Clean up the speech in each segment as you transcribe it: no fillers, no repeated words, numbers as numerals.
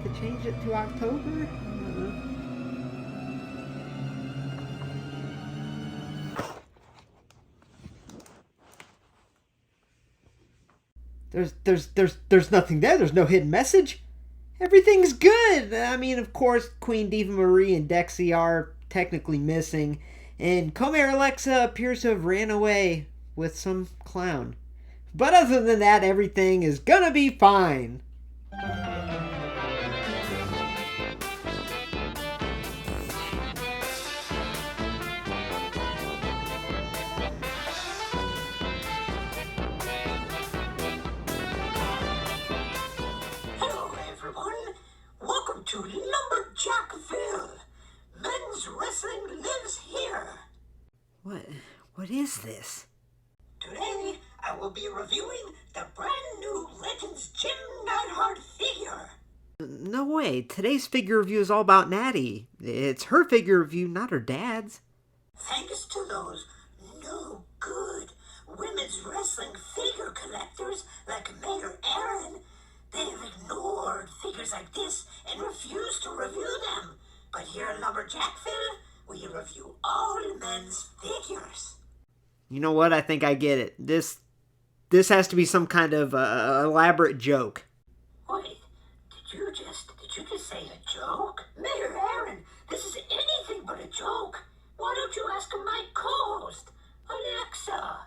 to change it to October? There's nothing there. There's no hidden message. Everything's good. I mean, of course, Queen Diva Marie and Dexy are technically missing, and Comair Alexa appears to have ran away with some clown. But other than that, everything is gonna be fine. Hello, everyone. Welcome to LumberJackville. Men's wrestling lives here. What is this? Today, I will be reviewing the brand new Legends Jim Neidhart figure. No way. Today's figure review is all about Natty. It's her figure review, not her dad's. Thanks to those no good women's wrestling figure collectors like Mayor Aaron, they have ignored figures like this and refused to review them. But here at LumberJackville, we review all men's figures. You know what? I think I get it. This has to be some kind of elaborate joke. Wait, did you just say a joke? Mayor Aaron, this is anything but a joke. Why don't you ask my co-host, Alexa?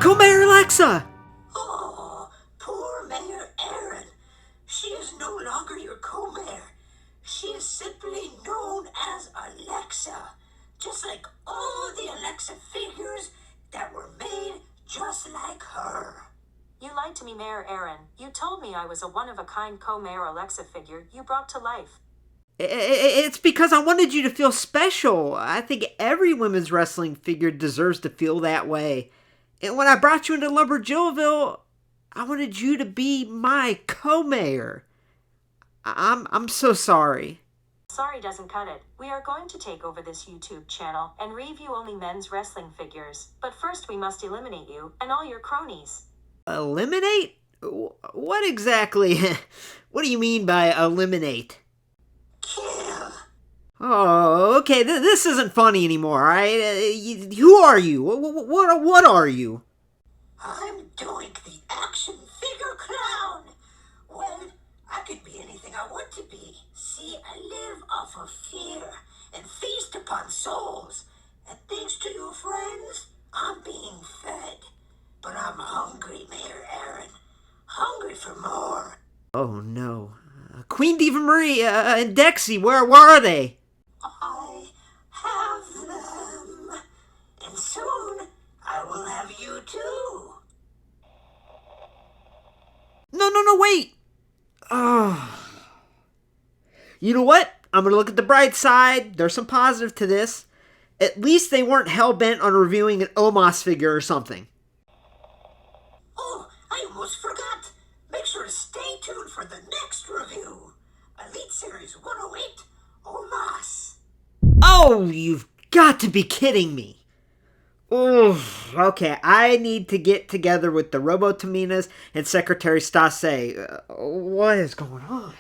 Comair Alexa! Oh, poor Mayor Aaron. She is no longer your co-mayor. She is simply known as Alexa, just like all the Alexa figures that were made just like her. You lied to me, Mayor Aaron. You told me I was a one-of-a-kind co-mayor Alexa figure you brought to life. It's because I wanted you to feel special. I think every women's wrestling figure deserves to feel that way. And when I brought you into LumberJillville, I wanted you to be my co-mayor. I'm so sorry. Sorry doesn't cut it. We are going to take over this YouTube channel and review only men's wrestling figures. But first we must eliminate you and all your cronies. Eliminate? What exactly? What do you mean by eliminate? Kill. Oh, okay, this isn't funny anymore, alright? Who are you? What are you? I'm Doink the action figure clown. Well, I could be anything I want to be. See, I live off of fear and feast upon souls. And thanks to you, friends, I'm being fed. But I'm hungry, Mayor Aaron. Hungry for more. Oh no. Queen Diva Marie and Dexy, where are they? I have them. And soon, I will have you too. No, wait! Oh. You know what? I'm gonna look at the bright side. There's some positive to this. At least they weren't hell-bent on reviewing an Omos figure or something. Oh, I almost forgot. Make sure to stay tuned for the next review. Elite Series 108, Omas. Oh, you've got to be kidding me. Oof, okay, I need to get together with the Robotaminas and Secretary Stase. What is going on?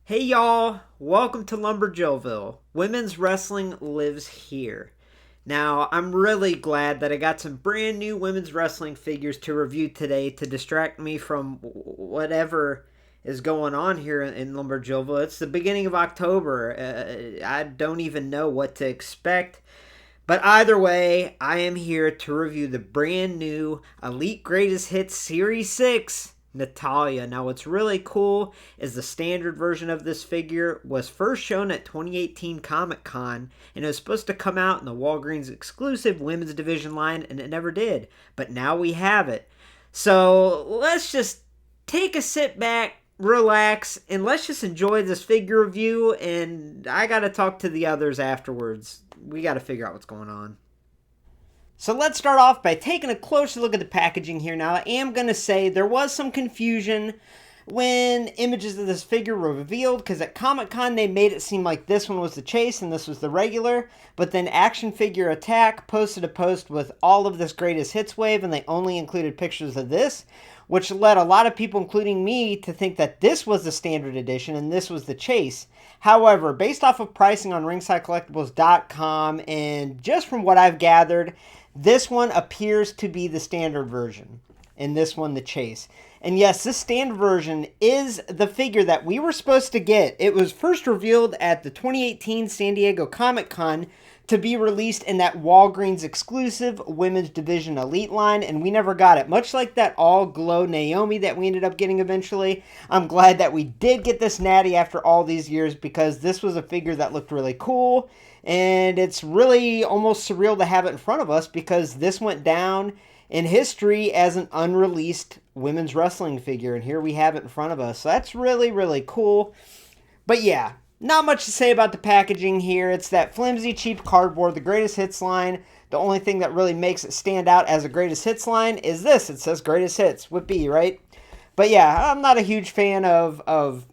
Hey y'all, welcome to LumberJillville. Women's wrestling lives here. Now, I'm really glad that I got some brand new women's wrestling figures to review today to distract me from whatever is going on here in LumberJillville. It's the beginning of October. I don't even know what to expect. But either way, I am here to review the brand new Elite Greatest Hits Series 6 Natalya. Now what's really cool is the standard version of this figure was first shown at 2018 Comic-Con, and it was supposed to come out in the Walgreens exclusive women's division line, and it never did. But now we have it. So let's just take a sit back, relax, and let's just enjoy this figure review, and I gotta talk to the others afterwards. We gotta figure out what's going on. So let's start off by taking a closer look at the packaging here. Now, I am going to say there was some confusion when images of this figure were revealed, because at Comic-Con they made it seem like this one was the chase and this was the regular, but then Action Figure Attack posted a post with all of this greatest hits wave, and they only included pictures of this, which led a lot of people, including me, to think that this was the standard edition and this was the chase. However, based off of pricing on ringsidecollectibles.com and just from what I've gathered, this one appears to be the standard version, and this one the chase. And yes, this standard version is the figure that we were supposed to get. It was first revealed at the 2018 San Diego Comic-Con to be released in that Walgreens exclusive women's division elite line, and we never got it. Much like that all glow Naomi that we ended up getting eventually, I'm glad that we did get this Natty after all these years, because this was a figure that looked really cool. And it's really almost surreal to have it in front of us, because this went down in history as an unreleased women's wrestling figure. And here we have it in front of us. So that's really, really cool. But yeah, not much to say about the packaging here. It's that flimsy, cheap cardboard, the greatest hits line. The only thing that really makes it stand out as a greatest hits line is this. It says greatest hits with B, right? But yeah, I'm not a huge fan of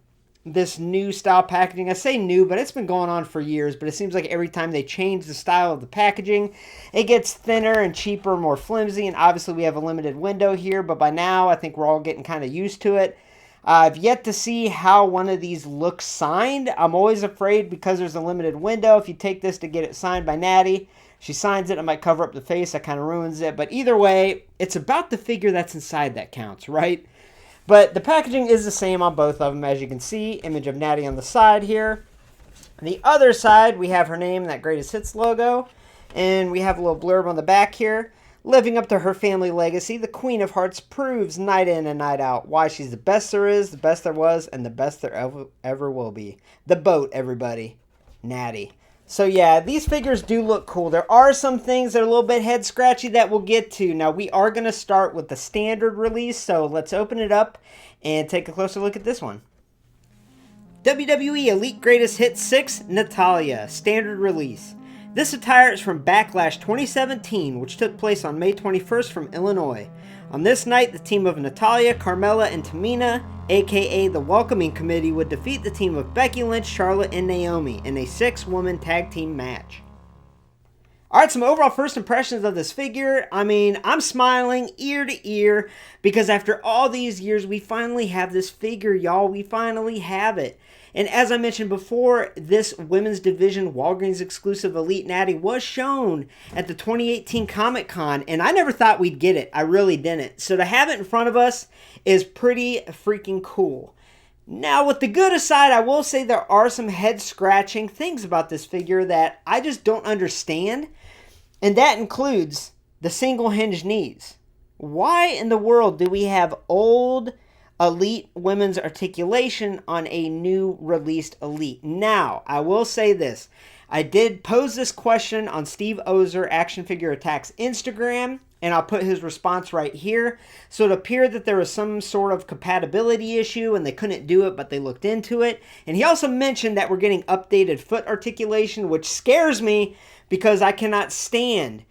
this new style packaging. I say new, but it's been going on for years, but it seems like every time they change the style of the packaging, it gets thinner and cheaper, more flimsy, and obviously we have a limited window here, but by now I think we're all getting kind of used to it. I've yet to see how one of these looks signed. I'm always afraid, because there's a limited window, if you take this to get it signed by Natty, she signs it, it might cover up the face, that kind of ruins it, but either way, it's about the figure that's inside that counts, right? But the packaging is the same on both of them, as you can see. Image of Natty on the side here. On the other side, we have her name, that Greatest Hits logo. And we have a little blurb on the back here. Living up to her family legacy, the Queen of Hearts proves night in and night out why she's the best there is, the best there was, and the best there ever will be. The boat, everybody. Natty. So yeah, these figures do look cool. There are some things that are a little bit head scratchy that we'll get to. Now we are going to start with the standard release, so let's open it up and take a closer look at this one. WWE Elite Greatest Hits 6 Natalya, standard release. This attire is from Backlash 2017, which took place on May 21st from Illinois. On this night, the team of Natalya, Carmella, and Tamina, aka the Welcoming Committee, would defeat the team of Becky Lynch, Charlotte, and Naomi in a 6-woman tag team match. Alright, some overall first impressions of this figure. I mean, I'm smiling ear to ear, because after all these years, we finally have this figure, y'all. We finally have it. And as I mentioned before, this women's division Walgreens exclusive Elite Natty was shown at the 2018 Comic-Con, and I never thought we'd get it. I really didn't. So to have it in front of us is pretty freaking cool. Now, with the good aside, I will say there are some head-scratching things about this figure that I just don't understand, and that includes the single hinge knees. Why in the world do we have old Elite women's articulation on a new released Elite? Now, I will say this. I did pose this question on Steve Ozer, Action Figure Attack's Instagram, and I'll put his response right here. So it appeared that there was some sort of compatibility issue and they couldn't do it, but they looked into it. And he also mentioned that we're getting updated foot articulation, which scares me because I cannot stand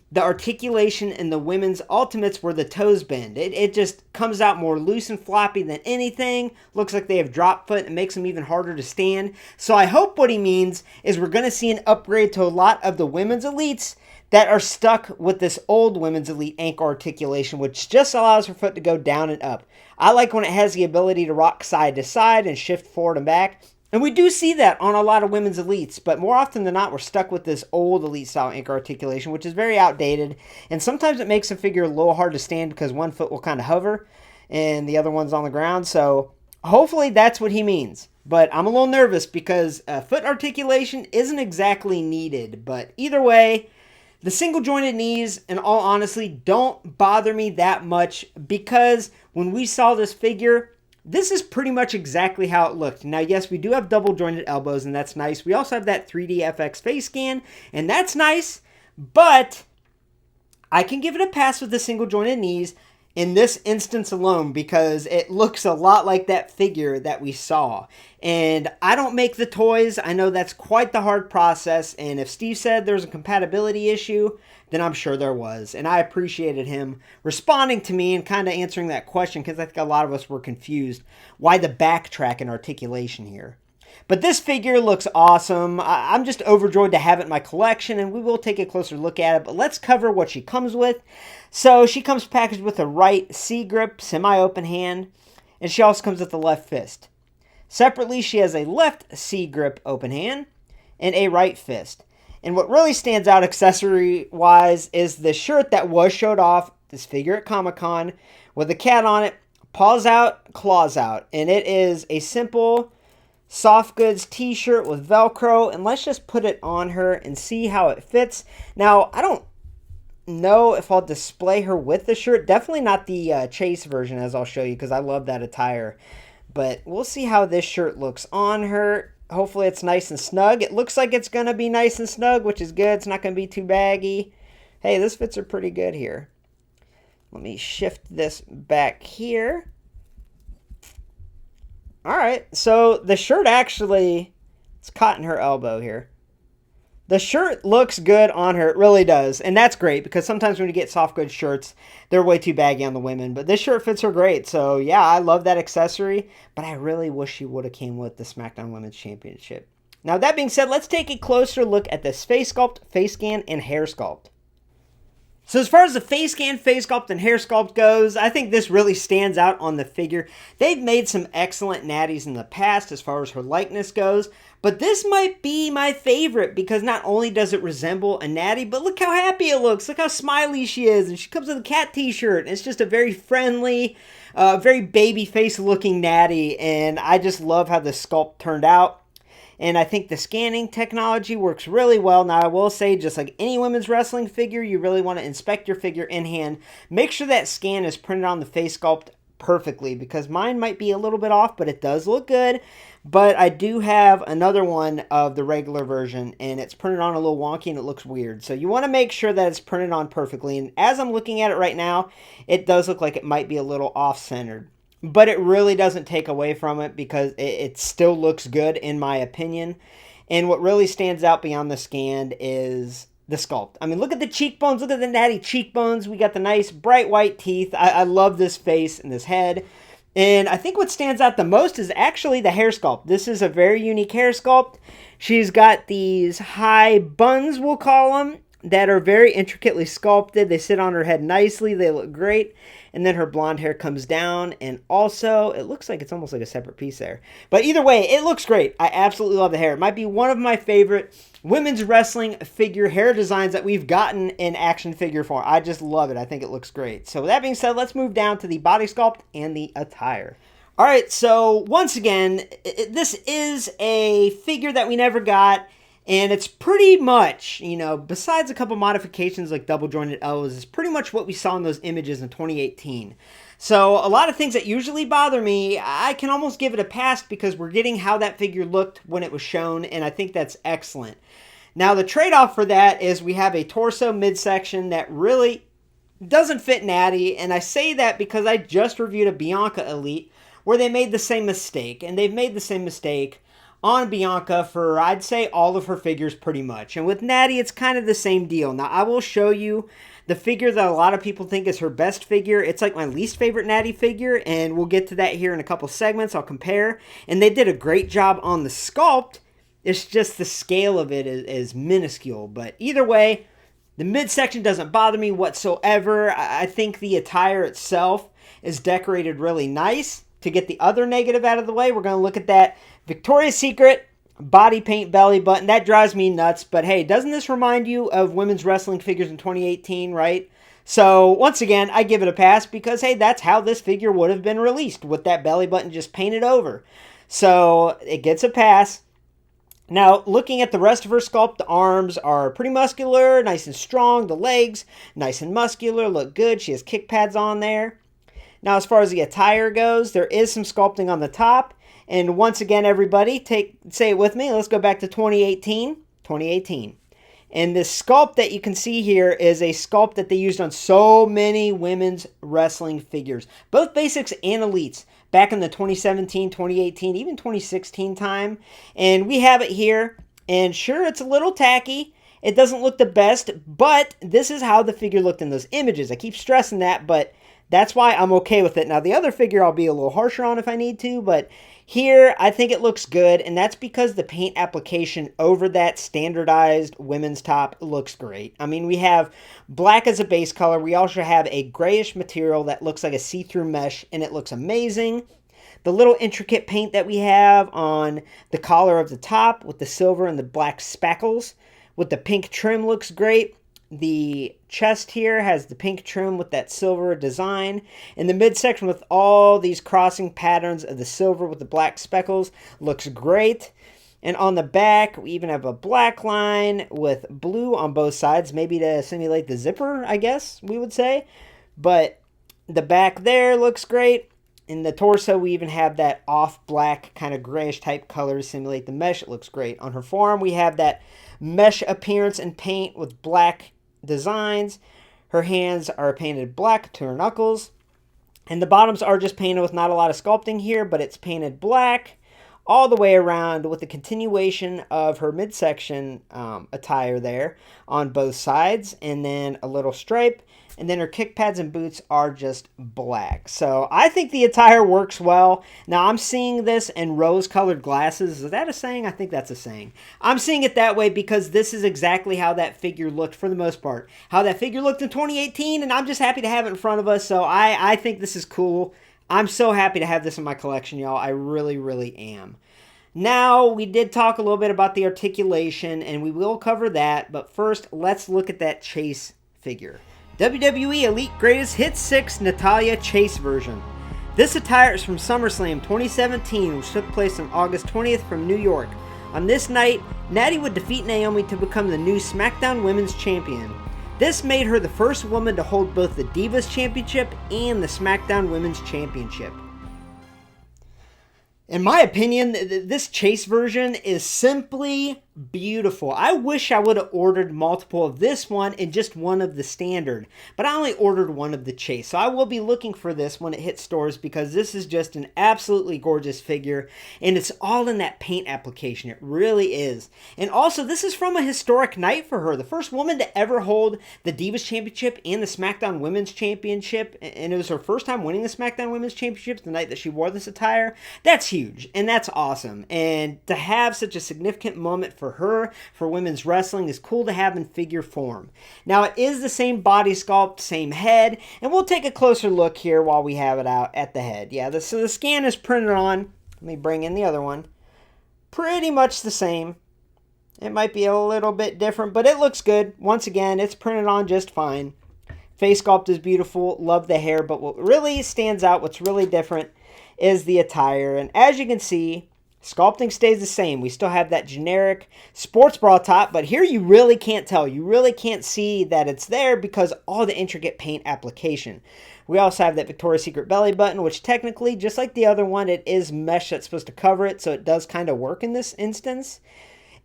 the articulation in the women's ultimates where the toes bend. It just comes out more loose and floppy than anything. Looks like they have drop foot and makes them even harder to stand. So I hope what he means is we're going to see an upgrade to a lot of the women's elites that are stuck with this old women's elite ankle articulation, which just allows her foot to go down and up. I like when it has the ability to rock side to side and shift forward and back. And we do see that on a lot of women's elites, but more often than not, we're stuck with this old elite style ankle articulation, which is very outdated. And sometimes it makes a figure a little hard to stand because one foot will kind of hover and the other one's on the ground. So Hopefully that's what he means. But I'm a little nervous because foot articulation isn't exactly needed. But either way, the single jointed knees, in all honesty, don't bother me that much because when we saw this figure, this is pretty much exactly how it looked. Now, yes, we do have double jointed elbows, and that's nice. We also have that 3D FX face scan, and that's nice. But I can give it a pass with the single jointed knees in this instance alone because it looks a lot like that figure that we saw. And I don't make the toys. I know that's quite the hard process. And if Steve said there's a compatibility issue, then I'm sure there was. And I appreciated him responding to me and kind of answering that question because I think a lot of us were confused. Why the backtrack and articulation here? But this figure looks awesome. I'm just overjoyed to have it in my collection, and we will take a closer look at it. But let's cover what she comes with. So she comes packaged with a right C grip, semi-open hand, and she also comes with a left fist. Separately, she has a left C grip open hand and a right fist. And what really stands out accessory-wise is the shirt that was showed off, this figure at Comic-Con, with a cat on it, paws out, claws out. And it is a simple soft goods t-shirt with Velcro, and let's just put it on her and see how it fits. Now, I don't know if I'll display her with the shirt. Definitely not the chase version, as I'll show you, because I love that attire. But we'll see how this shirt looks on her. Hopefully it's nice and snug. It looks like it's going to be nice and snug, which is good. It's not going to be too baggy. Hey, this fits her pretty good here. Let me shift this back here. Alright, so the shirt actually, it's caught in her elbow here. The shirt looks good on her, it really does. And that's great, because sometimes when you get soft goods shirts, they're way too baggy on the women. But this shirt fits her great, so yeah, I love that accessory. But I really wish she would have came with the SmackDown Women's Championship. Now that being said, let's take a closer look at this face sculpt, face scan, and hair sculpt. So as far as the face scan, face sculpt, and hair sculpt goes, I think this really stands out on the figure. They've made some excellent natties in the past as far as her likeness goes, but this might be my favorite because not only does it resemble a natty, but look how happy it looks. Look how smiley she is, and she comes with a cat t-shirt, and it's just a very friendly, very baby face looking natty, and I just love how the sculpt turned out. And I think the scanning technology works really well. Now, I will say, just like any women's wrestling figure, you really want to inspect your figure in hand. Make sure that scan is printed on the face sculpt perfectly, because mine might be a little bit off, but it does look good. But I do have another one of the regular version, and it's printed on a little wonky, and it looks weird. So you want to make sure that it's printed on perfectly. And as I'm looking at it right now, it does look like it might be a little off-centered. But it really doesn't take away from it because it still looks good in my opinion. And what really stands out beyond the scan is the sculpt. I mean, look at the cheekbones. Look at the natty cheekbones. We got the nice bright white teeth. I love this face and this head. And I think what stands out the most is actually the hair sculpt. This is a very unique hair sculpt. She's got these high buns, we'll call them, that are very intricately sculpted. They sit on her head nicely. They look great. And then her blonde hair comes down, and also, it looks like it's almost like a separate piece there. But either way, it looks great. I absolutely love the hair. It might be one of my favorite women's wrestling figure hair designs that we've gotten in action figure form. I just love it. I think it looks great. So with that being said, let's move down to the body sculpt and the attire. Alright, so once again, this is a figure that we never got. And it's pretty much, you know, besides a couple modifications like double jointed elbows, it's pretty much what we saw in those images in 2018. So a lot of things that usually bother me, I can almost give it a pass because we're getting how that figure looked when it was shown, and I think that's excellent. Now the trade-off for that is we have a torso midsection that really doesn't fit natty, and I say that because I just reviewed a Bianca Elite where they made the same mistake, and they've made the same mistake on Bianca for, I'd say, all of her figures pretty much. And with Natty, it's kind of the same deal. Now, I will show you the figure that a lot of people think is her best figure. It's like my least favorite Natty figure, and we'll get to that here in a couple segments. I'll compare. And they did a great job on the sculpt. It's just the scale of it is minuscule. But either way, the midsection doesn't bother me whatsoever. I think the attire itself is decorated really nice. To get the other negative out of the way, we're going to look at that Victoria's Secret body paint belly button. That drives me nuts. But hey, doesn't this remind you of women's wrestling figures in 2018, right? So once again, I give it a pass because, hey, that's how this figure would have been released, with that belly button just painted over. So it gets a pass. Now, looking at the rest of her sculpt, the arms are pretty muscular, nice and strong. The legs, nice and muscular, look good. She has kick pads on there. Now, as far as the attire goes, there is some sculpting on the top. And once again, everybody, say it with me. Let's go back to 2018. 2018. And this sculpt that you can see here is a sculpt that they used on so many women's wrestling figures, both basics and elites, back in the 2017, 2018, even 2016 time. And we have it here. And sure, it's a little tacky. It doesn't look the best, but this is how the figure looked in those images. I keep stressing that, but that's why I'm okay with it. Now, the other figure I'll be a little harsher on if I need to, but here I think it looks good, and that's because the paint application over that standardized women's top looks great. I mean, we have black as a base color. We also have a grayish material that looks like a see-through mesh, and it looks amazing. The little intricate paint that we have on the collar of the top with the silver and the black spackles with the pink trim looks great. The chest here has the pink trim with that silver design. In the midsection with all these crossing patterns of the silver with the black speckles looks great. And on the back, we even have a black line with blue on both sides, maybe to simulate the zipper, I guess we would say. But the back there looks great. In the torso, we even have that off black kind of grayish type color to simulate the mesh. It looks great. On her forearm, we have that mesh appearance and paint with black designs. Her hands are painted black to her knuckles, and the bottoms are just painted with not a lot of sculpting here, but it's painted black all the way around with the continuation of her midsection attire there on both sides, and then a little stripe, and then her kick pads and boots are just black. So I think the attire works well. Now I'm seeing this in rose-colored glasses. Is that a saying? I think that's a saying. I'm seeing it that way because this is exactly how that figure looked for the most part. How that figure looked in 2018, and I'm just happy to have it in front of us. So I think this is cool. I'm so happy to have this in my collection, y'all. I really, really am. Now, we did talk a little bit about the articulation, and we will cover that. But first, let's look at that Chase figure. WWE Elite Greatest Hits 6 Natalya Chase version. This attire is from SummerSlam 2017, which took place on August 20th from New York. On this night, Natty would defeat Naomi to become the new SmackDown Women's Champion. This made her the first woman to hold both the Divas Championship and the SmackDown Women's Championship. In my opinion, this Chase version is simply beautiful. I wish I would have ordered multiple of this one and just one of the standard, but I only ordered one of the Chase. So I will be looking for this when it hits stores because this is just an absolutely gorgeous figure, and it's all in that paint application. It really is. And also, this is from a historic night for her. The first woman to ever hold the Divas Championship and the SmackDown Women's Championship, and it was her first time winning the SmackDown Women's Championship the night that she wore this attire. That's huge, and that's awesome. And to have such a significant moment for her, for women's wrestling, is cool to have in figure form. Now, it is the same body sculpt, same head, and we'll take a closer look here while we have it out at the head. Yeah, so the scan is printed on. Let me bring in the other one. Pretty much the same. It might be a little bit different, but it looks good. Once again, it's printed on just fine. Face sculpt is beautiful. Love the hair, but what really stands out, what's really different, is the attire. And as you can see, sculpting stays the same. We still have that generic sports bra top, but here you really can't tell. You really can't see that it's there because all the intricate paint application. We also have that Victoria's Secret belly button, which technically, just like the other one, it is mesh that's supposed to cover it, so it does kind of work in this instance.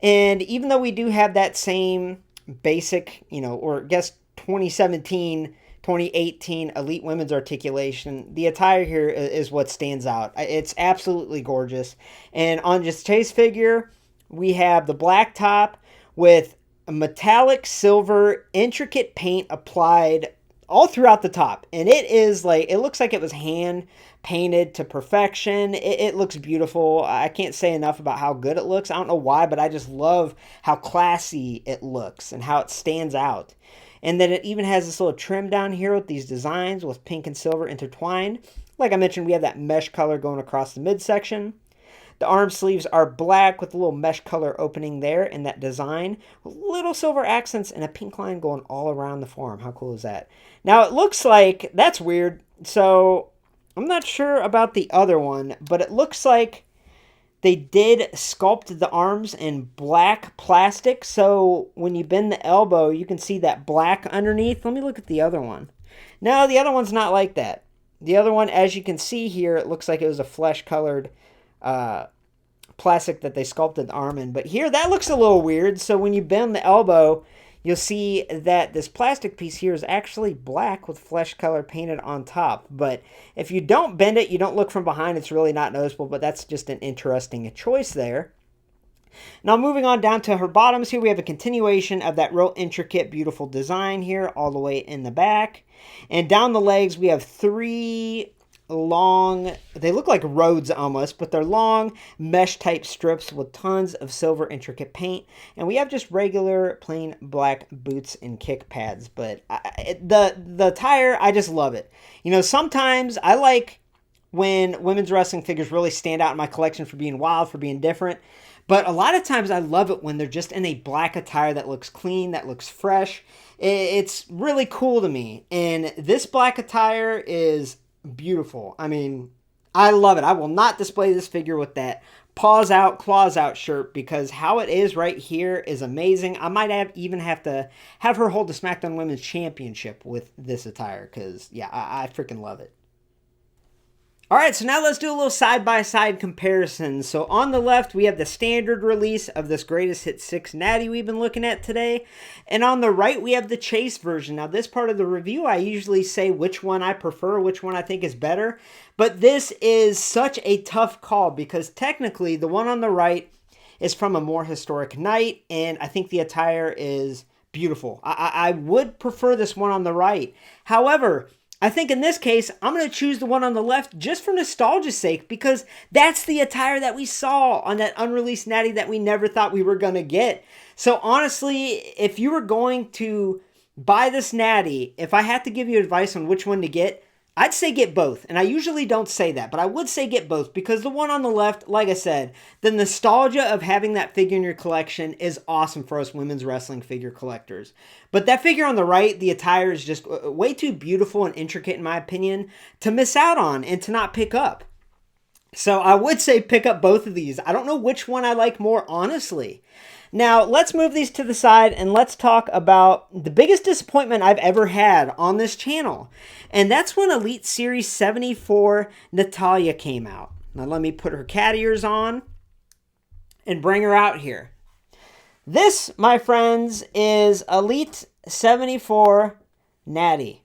And even though we do have that same basic, or I guess 2017 2018 Elite Women's articulation, the attire here is what stands out. It's absolutely gorgeous. And on just Chase figure, we have the black top with a metallic silver intricate paint applied all throughout the top. And it looks like it was hand painted to perfection. It looks beautiful. I can't say enough about how good it looks. I don't know why, but I just love how classy it looks and how it stands out. And then it even has this little trim down here with these designs with pink and silver intertwined. Like I mentioned, we have that mesh color going across the midsection. The arm sleeves are black with a little mesh color opening there in that design. Little silver accents and a pink line going all around the forearm. How cool is that? Now it looks like, that's weird. So I'm not sure about the other one, but it looks like they did sculpt the arms in black plastic. So when you bend the elbow, you can see that black underneath. Let me look at the other one. No, the other one's not like that. The other one, as you can see here, it looks like it was a flesh-colored plastic that they sculpted the arm in. But here, that looks a little weird. So when you bend the elbow, you'll see that this plastic piece here is actually black with flesh color painted on top. But if you don't bend it, you don't look from behind, it's really not noticeable. But that's just an interesting choice there. Now moving on down to her bottoms here, we have a continuation of that real intricate, beautiful design here all the way in the back. And down the legs, we have 3 long, they look like roads almost, but they're long mesh type strips with tons of silver intricate paint. And we have just regular plain black boots and kick pads. But the attire, I just love it. You know, sometimes I like when women's wrestling figures really stand out in my collection for being wild, for being different. But a lot of times I love it when they're just in a black attire that looks clean, that looks fresh. It's really cool to me. And this black attire is beautiful. I mean, I love it. I will not display this figure with that paws out, claws out shirt because how it is right here is amazing. I might even have to have her hold the SmackDown Women's Championship with this attire because, yeah, I freaking love it. All right, so now let's do a little side-by-side comparison. So on the left, we have the standard release of this Greatest Hits 6 Natty we've been looking at today. And on the right, we have the Chase version. Now, this part of the review, I usually say which one I prefer, which one I think is better. But this is such a tough call because technically, the one on the right is from a more historic night. And I think the attire is beautiful. I would prefer this one on the right. However, I think in this case, I'm going to choose the one on the left just for nostalgia's sake because that's the attire that we saw on that unreleased Natty that we never thought we were going to get. So honestly, if you were going to buy this Natty, if I had to give you advice on which one to get, I'd say get both. And I usually don't say that, but I would say get both because the one on the left, like I said, the nostalgia of having that figure in your collection is awesome for us women's wrestling figure collectors. But that figure on the right, the attire is just way too beautiful and intricate in my opinion to miss out on and to not pick up. So I would say pick up both of these. I don't know which one I like more, honestly. Now, let's move these to the side and let's talk about the biggest disappointment I've ever had on this channel. And that's when Elite Series 74 Natalya came out. Now, let me put her cat ears on and bring her out here. This, my friends, is Elite 74 Natty.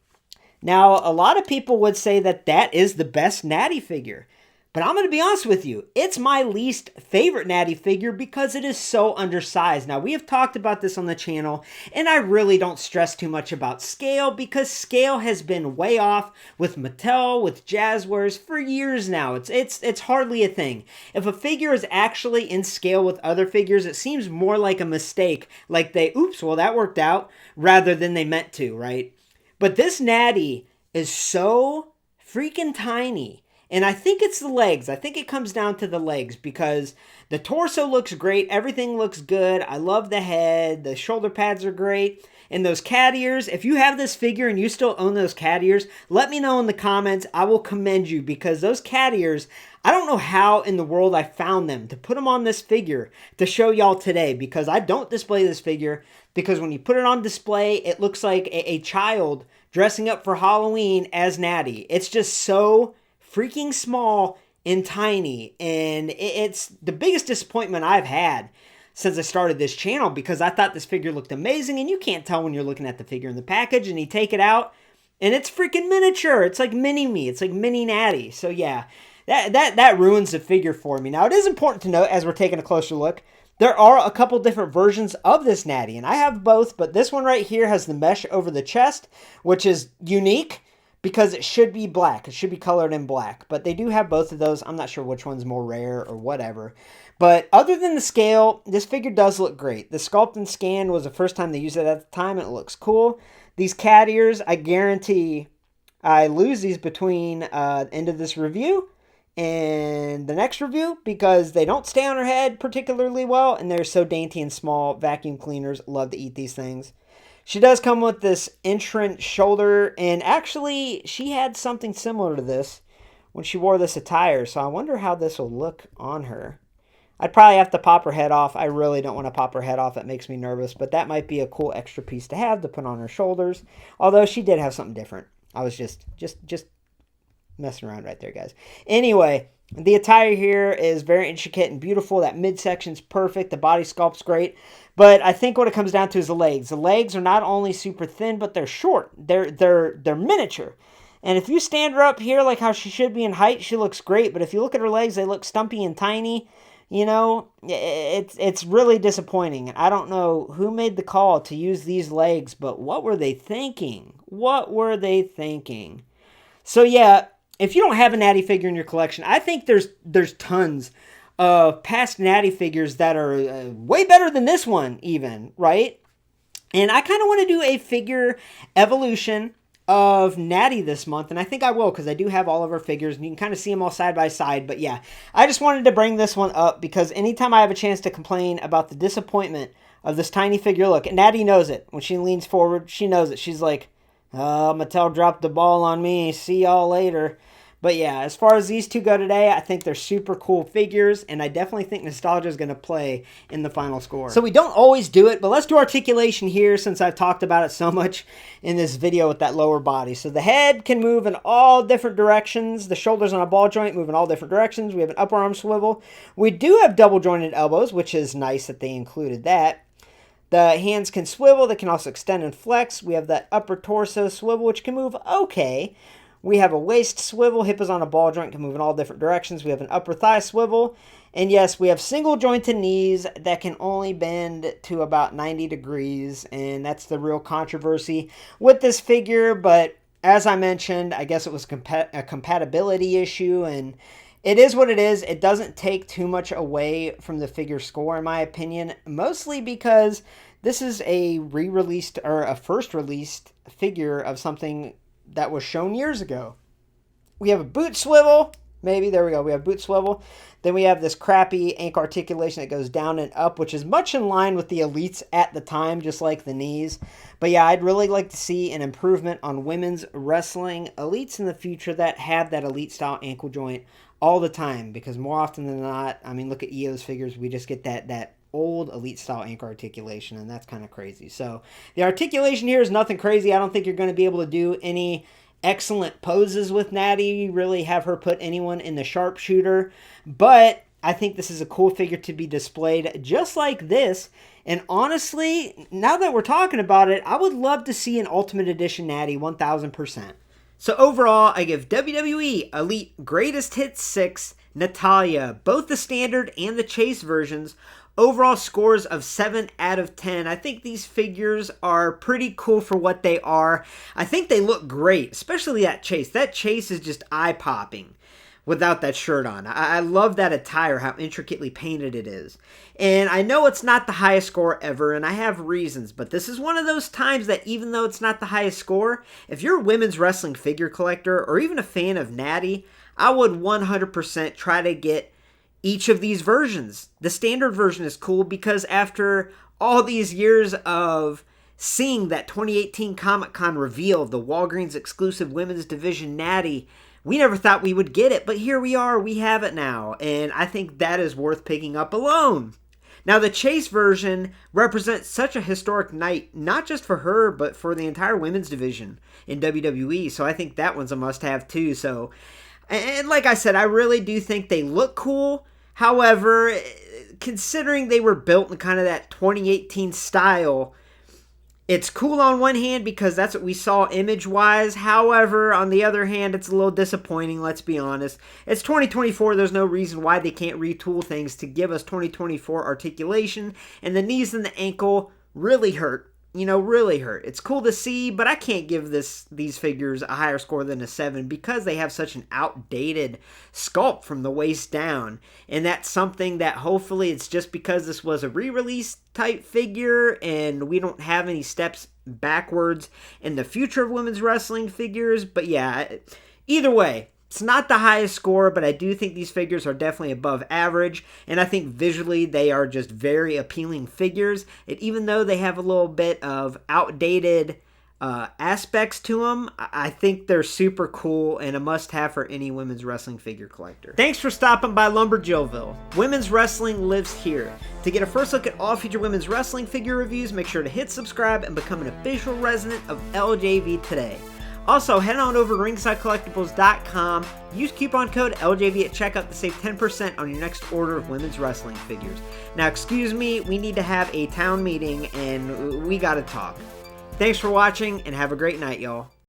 Now, a lot of people would say that that is the best Natty figure. But I'm going to be honest with you, it's my least favorite Natty figure because it is so undersized. Now, we have talked about this on the channel, and I really don't stress too much about scale because scale has been way off with Mattel, with Jazzwares for years now. It's hardly a thing. If a figure is actually in scale with other figures, it seems more like a mistake, like oops, well, that worked out, rather than they meant to, right? But this Natty is so freaking tiny. And I think it's the legs. I think it comes down to the legs because the torso looks great. Everything looks good. I love the head. The shoulder pads are great. And those cat ears, if you have this figure and you still own those cat ears, let me know in the comments. I will commend you because those cat ears, I don't know how in the world I found them to put them on this figure to show y'all today because I don't display this figure because when you put it on display, it looks like a child dressing up for Halloween as Natty. It's just so freaking small and tiny, and it's the biggest disappointment I've had since I started this channel because I thought this figure looked amazing, and you can't tell when you're looking at the figure in the package, and you take it out, and it's freaking miniature. It's like mini-me. It's like mini Natty. So yeah, that ruins the figure for me. Now, it is important to note, as we're taking a closer look, there are a couple different versions of this Natty, and I have both, but this one right here has the mesh over the chest, which is unique, because it should be black. It should be colored in black. But they do have both of those. I'm not sure which one's more rare or whatever. But other than the scale, this figure does look great. The sculpt and scan was the first time they used it at the time, and it looks cool. These cat ears, I guarantee I lose these between the end of this review in the next review because they don't stay on her head particularly well, and they're so dainty and small. Vacuum cleaners love to eat these things. She does come with this entrant shoulder, and actually she had something similar to this when she wore this attire, so I wonder how this will look on her. I'd probably have to pop her head off. I really don't want to pop her head off. That makes me nervous, but that might be a cool extra piece to have to put on her shoulders, although she did have something different. I was just messing around right there, guys. Anyway, the attire here is very intricate and beautiful. That midsection's perfect. The body sculpt's great. But I think what it comes down to is the legs. The legs are not only super thin, but they're short. They're miniature. And if you stand her up here like how she should be in height, she looks great. But if you look at her legs, they look stumpy and tiny. You know, it's really disappointing. I don't know who made the call to use these legs, but what were they thinking? What were they thinking? So yeah, if you don't have a Natty figure in your collection, I think there's tons of past Natty figures that are way better than this one even, right? And I kind of want to do a figure evolution of Natty this month, and I think I will because I do have all of her figures, and you can kind of see them all side by side. But yeah, I just wanted to bring this one up because anytime I have a chance to complain about the disappointment of this tiny figure, look, Natty knows it. When she leans forward, she knows it. She's like, oh, Mattel dropped the ball on me. See y'all later. But yeah, as far as these two go today, I think they're super cool figures, and I definitely think nostalgia is going to play in the final score. So we don't always do it, but let's do articulation here since I've talked about it so much in this video with that lower body. So the head can move in all different directions. The shoulders on a ball joint move in all different directions. We have an upper arm swivel. We do have double jointed elbows, which is nice that they included that. The hands can swivel. They can also extend and flex. We have that upper torso swivel, which can move okay. We have a waist swivel. Hip is on a ball joint, can move in all different directions. We have an upper thigh swivel. And yes, we have single jointed knees that can only bend to about 90 degrees. And that's the real controversy with this figure. But as I mentioned, I guess it was a compatibility issue. And it is what it is. It doesn't take too much away from the figure score, in my opinion. Mostly because this is a re-released or a first released figure of something that was shown years ago. We have a boot swivel. Maybe, there we go. We have boot swivel. Then we have this crappy ankle articulation that goes down and up, which is much in line with the elites at the time, just like the knees. But yeah, I'd really like to see an improvement on women's wrestling elites in the future that have that elite style ankle joint all the time. Because more often than not, I mean, look at EO's figures. We just get that old elite style ankle articulation, and that's kind of crazy. So the articulation here is nothing crazy. I don't think you're going to be able to do any excellent poses with Natty, really have her put anyone in the sharpshooter, but I think this is a cool figure to be displayed just like this. And honestly, now that we're talking about it, I would love to see an Ultimate Edition Natty 1000%. So overall, I give WWE Elite Greatest Hits 6 Natalya, both the standard and the chase versions, overall scores of 7 out of 10. I think these figures are pretty cool for what they are. I think they look great, especially that chase. That chase is just eye-popping without that shirt on. I love that attire, how intricately painted it is. And I know it's not the highest score ever, and I have reasons, but this is one of those times that even though it's not the highest score, if you're a women's wrestling figure collector or even a fan of Natty, I would 100% try to get each of these versions. The standard version is cool because after all these years of seeing that 2018 Comic-Con reveal of the Walgreens exclusive women's division Natty, we never thought we would get it, but here we are, we have it now, and I think that is worth picking up alone. Now, the Chase version represents such a historic night, not just for her, but for the entire women's division in WWE, so I think that one's a must-have too. So, and like I said, I really do think they look cool. However, considering they were built in kind of that 2018 style, it's cool on one hand because that's what we saw image-wise. However, on the other hand, it's a little disappointing, let's be honest. It's 2024. There's no reason why they can't retool things to give us 2024 articulation. And the knees and the ankle really hurt. You know, really hurt. It's cool to see, but I can't give these figures a higher score than a 7 because they have such an outdated sculpt from the waist down. And that's something that hopefully it's just because this was a re-release type figure and we don't have any steps backwards in the future of women's wrestling figures. But yeah, either way, It's not the highest score, but I do think these figures are definitely above average, and I think visually they are just very appealing figures. And even though they have a little bit of outdated aspects to them, I think they're super cool and a must-have for any women's wrestling figure collector. Thanks for stopping by LumberJillville. Women's wrestling lives here. To get a first look at all future women's wrestling figure reviews, make sure to hit subscribe and become an official resident of LJV today. Also, head on over to ringsidecollectibles.com. Use coupon code LJV at checkout to save 10% on your next order of women's wrestling figures. Now, excuse me, we need to have a town meeting and we gotta talk. Thanks for watching and have a great night, y'all.